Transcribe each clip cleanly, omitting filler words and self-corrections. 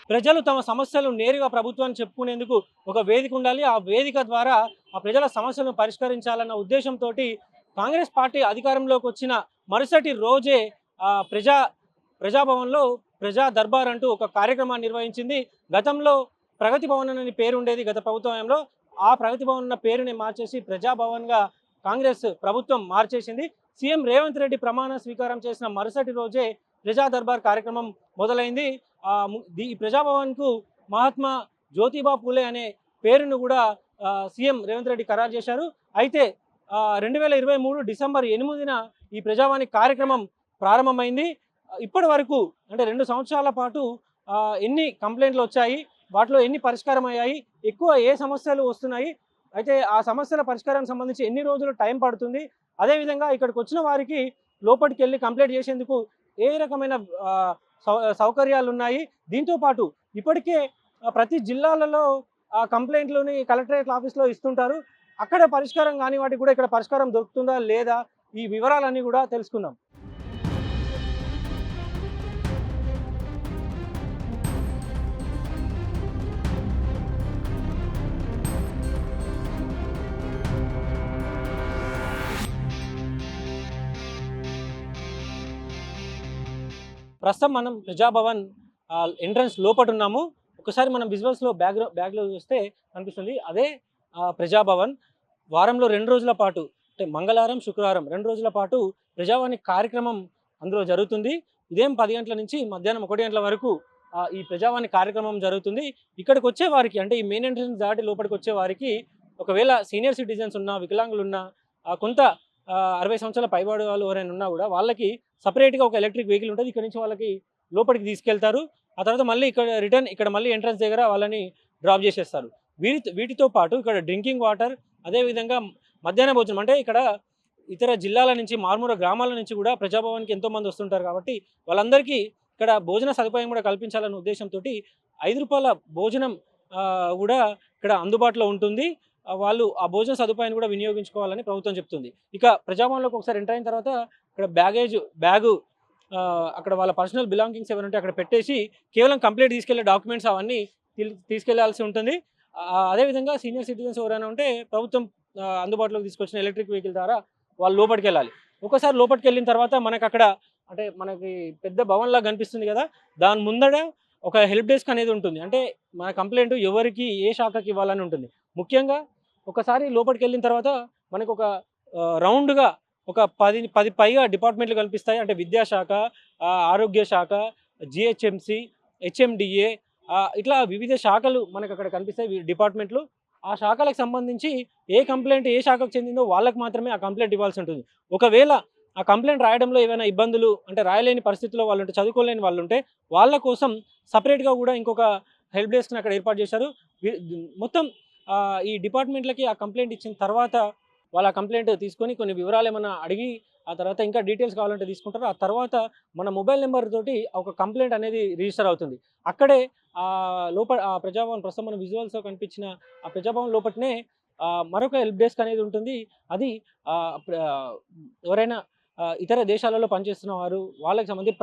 ప్రజలు తమ సమస్యలు నేరుగా ప్రభుత్వాన్ని చెప్పుకునేందుకు ఒక వేదిక ఉండాలి. ఆ వేదిక ద్వారా ఆ ప్రజల సమస్యలను పరిష్కరించాలన్న ఉద్దేశంతో కాంగ్రెస్ పార్టీ అధికారంలోకి వచ్చిన మరుసటి రోజే ప్రజాభవన్లో ప్రజా దర్బార్ అంటూ ఒక కార్యక్రమాన్ని నిర్వహించింది. గతంలో ప్రగతి భవన్ అని పేరు ఉండేది గత ప్రభుత్వంలో. ఆ ప్రగతి భవన్ అన్న పేరుని మార్చేసి ప్రజాభవన్గా కాంగ్రెస్ ప్రభుత్వం మార్చేసింది. సీఎం రేవంత్ రెడ్డి ప్రమాణ స్వీకారం చేసిన మరుసటి రోజే ప్రజా దర్బార్ కార్యక్రమం మొదలైంది. ఈ ప్రజాభవన్కు మహాత్మా జ్యోతిబా పూలే అనే పేరును కూడా సీఎం రేవంత్ రెడ్డి ఖరారు చేశారు. అయితే 2023 డిసెంబర్ 8న ఈ ప్రజావాణి కార్యక్రమం ప్రారంభమైంది. ఇప్పటి వరకు అంటే 2 సంవత్సరాల పాటు ఎన్ని కంప్లైంట్లు వచ్చాయి, వాటిలో ఎన్ని పరిష్కారం అయ్యాయి, ఎక్కువ ఏ సమస్యలు వస్తున్నాయి, అయితే ఆ సమస్యల పరిష్కారానికి సంబంధించి ఎన్ని రోజులు టైం పడుతుంది, అదేవిధంగా ఇక్కడికి వచ్చిన వారికి లోపలికి వెళ్ళి కంప్లైంట్ చేసేందుకు ఏ రకమైన సౌకర్యాలు ఉన్నాయి. దీంతో పాటు ఇప్పటికే ప్రతి జిల్లాలలో కంప్లైంట్లని కలెక్టరేట్ ఆఫీస్లో ఇస్తుంటారు. అక్కడ పరిష్కారం కాని వాటికి కూడా ఇక్కడ పరిష్కారం దొరుకుతుందా లేదా, ఈ వివరాలన్నీ కూడా తెలుసుకుందాం. ప్రస్తుతం మనం ప్రజాభవన్ ఎంట్రన్స్ లోపట ఉన్నాము. ఒకసారి మనం విజువల్స్లో బ్యాగ్లో చూస్తే కనిపిస్తుంది అదే ప్రజాభవన్. వారంలో 2 రోజుల పాటు అంటే మంగళవారం శుక్రవారం 2 రోజుల పాటు ప్రజావాణి కార్యక్రమం అందులో జరుగుతుంది. ఉదయం 10 గంటల నుంచి మధ్యాహ్నం 1 గంటల వరకు ఈ ప్రజావాణి కార్యక్రమం జరుగుతుంది. ఇక్కడికి వచ్చే వారికి అంటే ఈ మెయిన్ ఎంట్రన్స్ దాటి లోపలికి వచ్చే వారికి ఒకవేళ సీనియర్ సిటిజన్స్ ఉన్నా, వికలాంగులు ఉన్నా, కొంత 60 సంవత్సరాల పైబడి వాళ్ళు ఎవరైనా ఉన్నా కూడా వాళ్ళకి సపరేట్గా ఒక ఎలక్ట్రిక్ వెహికల్ ఉంటుంది. ఇక్కడ నుంచి వాళ్ళకి లోపలికి తీసుకెళ్తారు. ఆ తర్వాత మళ్ళీ ఇక్కడ మళ్ళీ ఎంట్రన్స్ దగ్గర వాళ్ళని డ్రాప్ చేసేస్తారు. వీటితో పాటు ఇక్కడ డ్రింకింగ్ వాటర్, అదేవిధంగా మధ్యాహ్న భోజనం అంటే ఇక్కడ ఇతర జిల్లాల నుంచి, మారుమూల గ్రామాల నుంచి కూడా ప్రజాభవన్కి ఎంతోమంది వస్తుంటారు కాబట్టి వాళ్ళందరికీ ఇక్కడ భోజన సదుపాయం కూడా కల్పించాలనే ఉద్దేశంతో ₹5 భోజనం కూడా ఇక్కడ అందుబాటులో ఉంటుంది. వాళ్ళు ఆ భోజన సదుపాయాన్ని కూడా వినియోగించుకోవాలని ప్రభుత్వం చెప్తుంది. ఇక ప్రజాభవన్లోకి ఒకసారి ఎంటర్ అయిన తర్వాత ఇక్కడ బ్యాగు అక్కడ వాళ్ళ పర్సనల్ బిలాంగింగ్స్ ఏమైనా ఉంటే అక్కడ పెట్టేసి కేవలం కంప్లీట్ తీసుకెళ్లే డాక్యుమెంట్స్ అవన్నీ తీసుకెళ్లాల్సి ఉంటుంది. అదేవిధంగా సీనియర్ సిటిజన్స్ ఎవరైనా ఉంటే ప్రభుత్వం అందుబాటులోకి తీసుకొచ్చిన ఎలక్ట్రిక్ వెహికల్ ద్వారా వాళ్ళు లోపలికి వెళ్ళాలి. ఒకసారి లోపలికి వెళ్ళిన తర్వాత మనకి అక్కడ అంటే మనకి పెద్ద భవన్లా కనిపిస్తుంది కదా, దాని ముందర ఒక హెల్ప్ డెస్క్ అనేది ఉంటుంది. అంటే మన కంప్లైంట్ ఎవరికి ఏ శాఖకి ఇవ్వాలని ఉంటుంది. ముఖ్యంగా ఒకసారి లోపలికి వెళ్ళిన తర్వాత మనకు ఒక రౌండ్గా ఒక 10 పైగా డిపార్ట్మెంట్లు కనిపిస్తాయి. అంటే విద్యాశాఖ, ఆరోగ్య శాఖ, జిహెచ్ఎంసి, హెచ్ఎండిఏ, ఇట్లా వివిధ శాఖలు మనకు అక్కడ కనిపిస్తాయి డిపార్ట్మెంట్లు. ఆ శాఖలకు సంబంధించి ఏ కంప్లైంట్ ఏ శాఖకు చెందిందో వాళ్ళకి మాత్రమే ఆ కంప్లైంట్ ఇవ్వాల్సి ఉంటుంది. ఒకవేళ ఆ కంప్లైంట్ రాయడంలో ఏమైనా ఇబ్బందులు అంటే రాయలేని పరిస్థితుల్లో వాళ్ళు ఉంటే, చదువుకోలేని వాళ్ళు ఉంటే వాళ్ళ కోసం సపరేట్గా కూడా ఇంకొక హెల్ప్ డెస్క్ని అక్కడ ఏర్పాటు చేశారు. మొత్తం ఈ డిపార్ట్మెంట్లకి ఆ కంప్లైంట్ ఇచ్చిన తర్వాత వాళ్ళ కంప్లైంట్ తీసుకొని కొన్ని వివరాలు ఏమైనా అడిగి ఆ తర్వాత ఇంకా డీటెయిల్స్ కావాలంటే తీసుకుంటారు. ఆ తర్వాత మన మొబైల్ నెంబర్ తోటి ఒక కంప్లైంట్ అనేది రిజిస్టర్ అవుతుంది. అక్కడే లోపల ప్రజాభవన్ ప్రస్తుతం మన విజువల్స్లో కనిపించిన ఆ ప్రజాభవన్ లోపలనే మరొక హెల్ప్ డెస్క్ అనేది ఉంటుంది. అది ఎవరైనా ఇతర దేశాలలో పనిచేస్తున్న వారు వాళ్ళకి సంబంధించి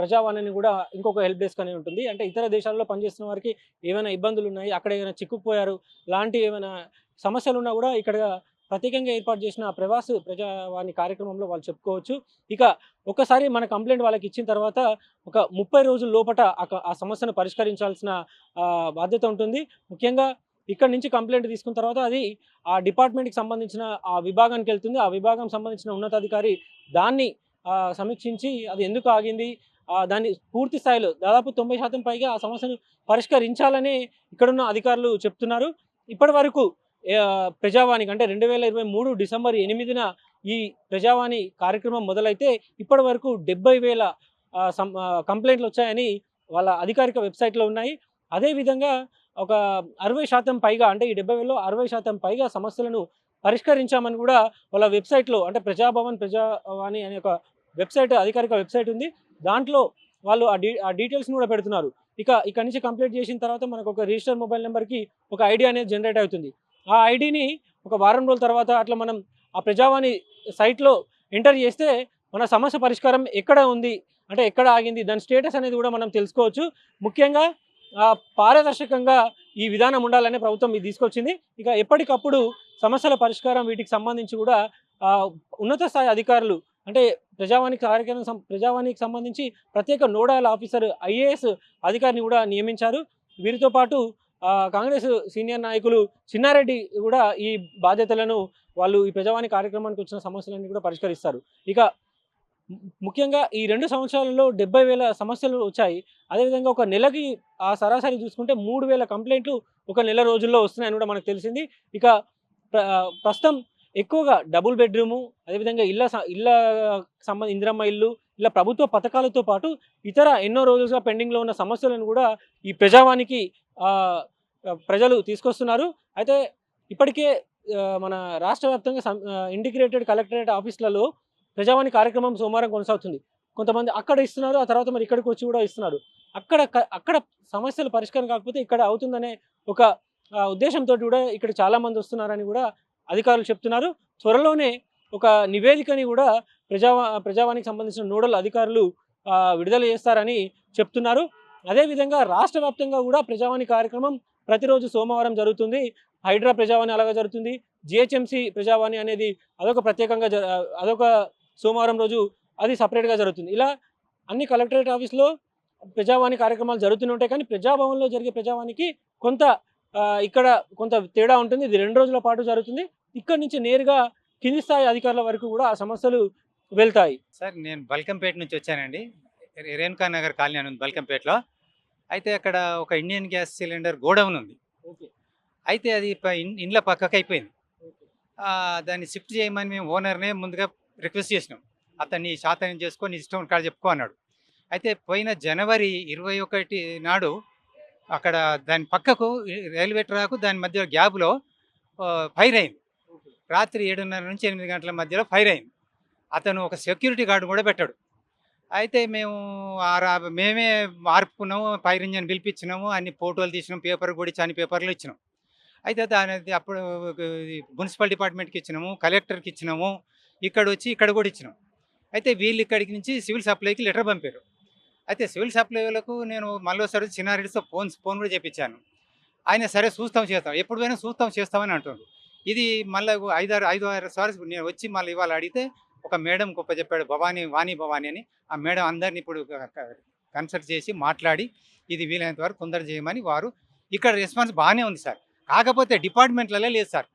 ప్రజావాణిని కూడా ఇంకొక హెల్ప్ డెస్క్ అనేది ఉంటుంది. అంటే ఇతర దేశాల్లో పనిచేస్తున్న వారికి ఏమైనా ఇబ్బందులు ఉన్నాయి, అక్కడ ఏమైనా చిక్కుకుపోయారు, లాంటి ఏమైనా సమస్యలు ఉన్నా కూడా ఇక్కడ ప్రత్యేకంగా ఏర్పాటు చేసిన ప్రజావాణి కార్యక్రమంలో వాళ్ళు చెప్పుకోవచ్చు. ఇక ఒకసారి మన కంప్లైంట్ వాళ్ళకి ఇచ్చిన తర్వాత ఒక 30 రోజుల లోపట ఆ సమస్యను పరిష్కరించాల్సిన బాధ్యత ఉంటుంది. ముఖ్యంగా ఇక్కడ నుంచి కంప్లైంట్ తీసుకున్న తర్వాత అది ఆ డిపార్ట్మెంట్కి సంబంధించిన ఆ విభాగానికి వెళ్తుంది. ఆ విభాగం సంబంధించిన ఉన్నతాధికారి దాన్ని సమీక్షించి అది ఎందుకు ఆగింది, దాన్ని పూర్తి స్థాయిలో దాదాపు 90% పైగా ఆ సమస్యను పరిష్కరించాలని ఇక్కడున్న అధికారులు చెప్తున్నారు. ఇప్పటి వరకు ప్రజావాణికి అంటే 2023 డిసెంబర్ 8న ఈ ప్రజావాణి కార్యక్రమం మొదలైతే ఇప్పటి వరకు 70,000 కంప్లైంట్లు వచ్చాయని వాళ్ళ అధికారిక వెబ్సైట్లో ఉన్నాయి. అదేవిధంగా ఒక 60% పైగా అంటే ఈ 70,000లో 60% పైగా సమస్యలను పరిష్కరించామని కూడా వాళ్ళ వెబ్సైట్లో అంటే ప్రజావాణి అనే ఒక వెబ్సైట్ అధికారిక వెబ్సైట్ ఉంది. దాంట్లో వాళ్ళు ఆ డీటెయిల్స్ని కూడా పెడుతున్నారు. ఇక్కడ నుంచి కంప్లీట్ చేసిన తర్వాత మనకు ఒక రిజిస్టర్ మొబైల్ నెంబర్కి ఒక ఐడి అనేది జనరేట్ అవుతుంది. ఆ ఐడిని ఒక వారం రోజుల తర్వాత అట్లా మనం ఆ ప్రజావాణి సైట్లో ఎంటర్ చేస్తే మన సమస్య పరిష్కారం ఎక్కడ ఉంది, అంటే ఎక్కడ ఆగింది, దాని స్టేటస్ అనేది కూడా మనం తెలుసుకోవచ్చు. ముఖ్యంగా పారదర్శకంగా ఈ విధానం ఉండాలని ప్రభుత్వం ఇది తీసుకొచ్చింది. ఇక ఎప్పటికప్పుడు సమస్యల పరిష్కారం వీటికి సంబంధించి కూడా ఉన్నత స్థాయి అధికారులు, అంటే ప్రజావానికి సంబంధించి ప్రత్యేక నోడల్ ఆఫీసర్ ఐఏఎస్ అధికారిని కూడా నియమించారు. వీరితో పాటు కాంగ్రెస్ సీనియర్ నాయకులు చిన్నారెడ్డి కూడా ఈ బాధ్యతలను వాళ్ళు ఈ ప్రజావాణి కార్యక్రమానికి వచ్చిన సమస్యలన్నీ కూడా పరిష్కరిస్తారు. ఇక ముఖ్యంగా ఈ 2 సంవత్సరాలలో 70,000 సమస్యలు వచ్చాయి. అదేవిధంగా ఒక నెలకి సరాసరి చూసుకుంటే 3,000 కంప్లైంట్లు ఒక నెల రోజుల్లో వస్తున్నాయని కూడా మనకు తెలిసింది. ఇక ప్రస్తుతం ఎక్కువగా డబుల్ బెడ్రూము, అదేవిధంగా ఇందిరమ్మ ఇల్లు, ఇలా ప్రభుత్వ పథకాలతో పాటు ఇతర ఎన్నో రోజులుగా పెండింగ్లో ఉన్న సమస్యలను కూడా ఈ ప్రజావానికి ప్రజలు తీసుకొస్తున్నారు. అయితే ఇప్పటికే మన రాష్ట్ర వ్యాప్తంగా ఇంటిగ్రేటెడ్ కలెక్టరేట్ ఆఫీసులలో ప్రజావాణి కార్యక్రమం సోమవారం కొనసాగుతుంది. కొంతమంది అక్కడ ఇస్తున్నారు, ఆ తర్వాత మరి ఇక్కడికి వచ్చి కూడా ఇస్తున్నారు. అక్కడ సమస్యలు పరిష్కారం కాకపోతే ఇక్కడ అవుతుందనే ఒక ఉద్దేశంతో కూడా ఇక్కడ చాలామంది వస్తున్నారని కూడా అధికారులు చెప్తున్నారు. త్వరలోనే ఒక నివేదికని కూడా ప్రజావానికి సంబంధించిన నోడల్ అధికారులు విడుదల చేస్తారని చెప్తున్నారు. అదేవిధంగా రాష్ట్ర వ్యాప్తంగా కూడా ప్రజావాణి కార్యక్రమం ప్రతిరోజు సోమవారం జరుగుతుంది. హైడ్రా ప్రజావాణి అలాగా జరుగుతుంది. జిహెచ్ఎంసి ప్రజావాణి అనేది అదొక ప్రత్యేకంగా అదొక సోమవారం రోజు అది సపరేట్గా జరుగుతుంది. ఇలా అన్ని కలెక్టరేట్ ఆఫీస్లో ప్రజావాణి కార్యక్రమాలు జరుగుతూనే ఉంటాయి. కానీ ప్రజాభవన్లో జరిగే ప్రజావానికి ఇక్కడ కొంత తేడా ఉంటుంది. ఇది 2 రోజుల పాటు జరుగుతుంది. ఇక్కడి నుంచి నేరుగా కింది స్థాయి అధికారుల వరకు కూడా ఆ సమస్యలు వెళ్తాయి. సార్ నేను బల్కంపేట నుంచి వచ్చానండి. రేణుకా నగర్ కాలనీ అని ఉంది బల్కంపేటలో. అయితే అక్కడ ఒక ఇండియన్ గ్యాస్ సిలిండర్ గోడౌన్ ఉంది. అయితే అది ఇండ్ల పక్కకు అయిపోయింది. దాన్ని షిఫ్ట్ చేయమని మేము ఓనర్నే ముందుగా రిక్వెస్ట్ చేసినాం. అతన్ని శాతం చేసుకొని ఇష్టం కాడ చెప్పుకో అన్నాడు. అయితే పోయిన జనవరి 21 నాడు అక్కడ దాని పక్కకు రైల్వే ట్రాకు దాని మధ్య గ్యాప్లో ఫైర్ అయింది. రాత్రి 7:30 నుంచి 8 గంటల మధ్యలో ఫైర్ అయింది. అతను ఒక సెక్యూరిటీ గార్డు కూడా పెట్టాడు. అయితే మేమే మార్పుకున్నాము, ఫైర్ ఇంజన్ పిలిపించినాము, అన్ని ఫోటోలు తీసినాం, పేపర్ కూడా ఇచ్చి అన్ని పేపర్లు ఇచ్చినాం. అయితే దాని అప్పుడు మున్సిపల్ డిపార్ట్మెంట్కి ఇచ్చినాము, కలెక్టర్కి ఇచ్చినాము, ఇక్కడ కూడా ఇచ్చినాం. అయితే వీళ్ళు ఇక్కడికి నుంచి సివిల్ సప్లైకి లెటర్ పంపారు. అయితే సివిల్ సప్లై వాళ్ళకు నేను మళ్ళీసారి చిన్నారెడ్డితో ఫోన్ కూడా చేయించాను. ఆయన సరే చేస్తాం ఎప్పుడు పోయినా చేస్తామని అంటున్నారు. ఇది మళ్ళీ 5-6 సార్లు నేను వచ్చి మళ్ళీ ఇవాళ అడిగితే ఒక మేడం గొప్ప చెప్పాడు, వాణి భవానీ అని. ఆ మేడం అందరినీ ఇప్పుడు కన్సల్ట్ చేసి మాట్లాడి ఇది వీలైనంత వరకు తొందర చేయమని వారు ఇక్కడ రెస్పాన్స్ బాగానే ఉంది సార్. కాకపోతే డిపార్ట్మెంట్లలో లేదు సార్.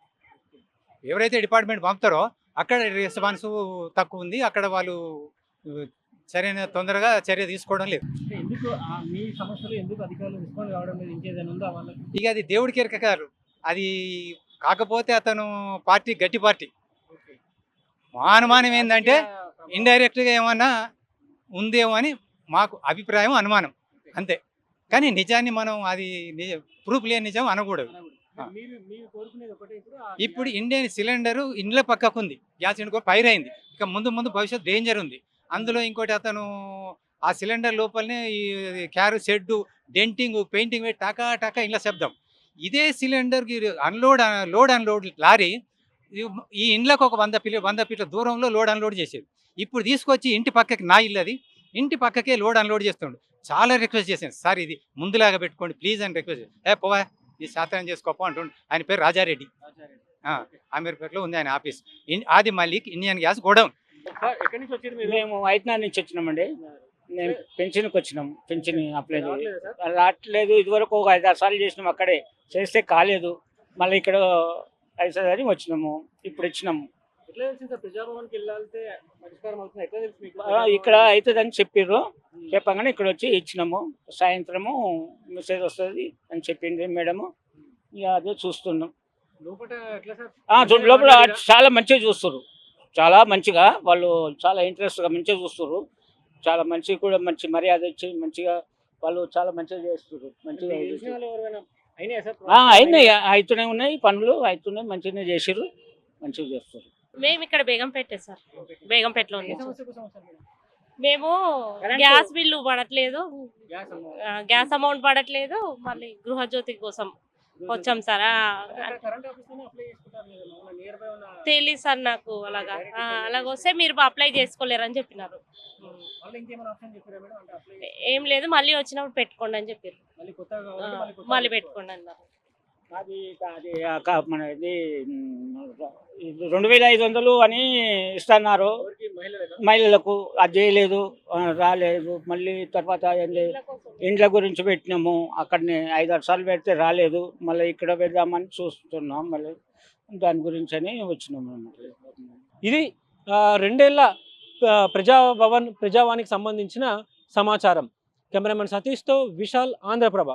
ఎవరైతే డిపార్ట్మెంట్ పంపుతారో అక్కడ రెస్పాన్స్ తక్కువ ఉంది. అక్కడ వాళ్ళు తొందరగా చర్య తీసుకోవడం లేదు. ఇక అది దేవుడికి ఎరకారు. అది కాకపోతే అతను పార్టీ గట్టి పార్టీ. మా అనుమానం ఏంటంటే ఇండైరెక్ట్గా ఏమన్నా ఉందేమో అని మాకు అభిప్రాయం, అనుమానం అంతే. కానీ నిజాన్ని మనం అది ప్రూఫ్ లేని నిజం అనకూడదు. ఇప్పుడు ఇండియన్ సిలిండరు ఇండ్ల పక్కకు ఉంది, గ్యాస్ సిలిండర్ ఫైర్ అయింది. ఇక ముందు భవిష్యత్తు డేంజర్ ఉంది. అందులో ఇంకోటి అతను ఆ సిలిండర్ లోపలనే ఈ క్యారు షెడ్డు, డెంటింగ్, పెయింటింగ్ పెట్టి టాకా ఇండ్ల శబ్దం. ఇదే సిలిండర్కి లోడ్ అన్లోడ్ లారీ ఈ ఇండ్లకు ఒక 100 ఫీట్ల దూరంలో లోడ్ అన్లోడ్ చేసేది. ఇప్పుడు తీసుకొచ్చి ఇంటి పక్కకి, నా ఇల్లు అది, ఇంటి పక్కకే లోడ్ అన్లోడ్ చేస్తుండు. చాలా రిక్వెస్ట్ చేశాను, సార్ ఇది ముందులాగా పెట్టుకోండి ప్లీజ్ అని రిక్వెస్ట్ చేశాను. పోవా ఇది శాతం చేసుకోపో అంటుండు. ఆయన పేరు రాజారెడ్డి. అమీర్పేటలో ఉంది ఆయన ఆఫీస్. ఆది మలిక్ ఇండియన్ గ్యాస్ గోడౌన్. మేము ఐతనార్ నుంచి వచ్చినామండి. మేము పెన్షన్కి వచ్చినాము. పెన్షన్ అప్లై రావట్లేదు. ఇదివరకు ఒక 5-6 సార్లు చేసినాము, అక్కడే చేస్తే కాలేదు. మళ్ళీ ఇక్కడ అవుతుందని వచ్చినాము. ఇప్పుడు ఇచ్చినాము. ఇక్కడ అవుతుందని చెప్పారు. చెప్పగానే ఇక్కడ వచ్చి ఇచ్చినాము. సాయంత్రము మెసేజ్ వస్తుంది అని చెప్పింది మేడము. ఇక అదే చూస్తున్నాం. లోపల చాలా మంచిగా చూస్తారు. చాలా మంచిగా వాళ్ళు చాలా ఇంట్రెస్ట్గా మంచిగా చూస్తారు. చాలా మంచి కూడా మంచి మర్యాద ఇచ్చి మంచిగా వాళ్ళు చాలా మంచిగా చేస్తారు. మంచిగా అయినాయి, అవుతూనే ఉన్నాయి పనులు, అవుతున్నాయి, మంచిగానే చేసారు, మంచిగా చేస్తారు. మేము ఇక్కడ బేగంపేట సార్, బేగంపేటలో ఉంది. మేము గ్యాస్ బిల్లు పడట్లేదు, గ్యాస్ అమౌంట్ పడట్లేదు. మళ్ళీ గృహజ్యోతి కోసం వచ్చాం సార్ కరెంట్ ఆఫీస్లోనే అప్లై చేసుకుంటారు కదా, మామూలుగా నియర్ బై ఉన్న తెలియదు సార్ నాకు అలాగా అలాగ వస్తే మీరు అప్లై చేసుకోలేరని చెప్పినారు. మళ్ళీ ఇంకేమైనా ఆప్షన్ చెప్పారా మేడం? అంటే అప్లై ఏం లేదు, మళ్ళీ వచ్చినప్పుడు పెట్టుకోండి అని చెప్పారు. మళ్ళీ కొత్తగా కావాలంటే మళ్ళీ కొత్తగా మళ్ళీ పెట్టుకోవాలి. పెట్టుకోండి అన్నారు. అది మన ఇది 2500 అని ఇస్తున్నారు ఎవరికి? మహిళలకా? మహిళలకు. అది చేయలేదు, రాలేదు. మళ్ళీ తర్వాత ఏంది ఇండ్ల గురించి పెట్టినాము, అక్కడనే 5-6 సార్లు పెడితే రాలేదు. మళ్ళీ ఇక్కడ పెడదామని చూస్తున్నాం, మళ్ళీ దాని గురించి అని వచ్చినాము అన్నమాట. ఇది 2 ఏళ్ల ప్రజావానికి సంబంధించిన సమాచారం. కెమెరామెన్ సతీష్తో విశాల్, ఆంధ్రప్రభ.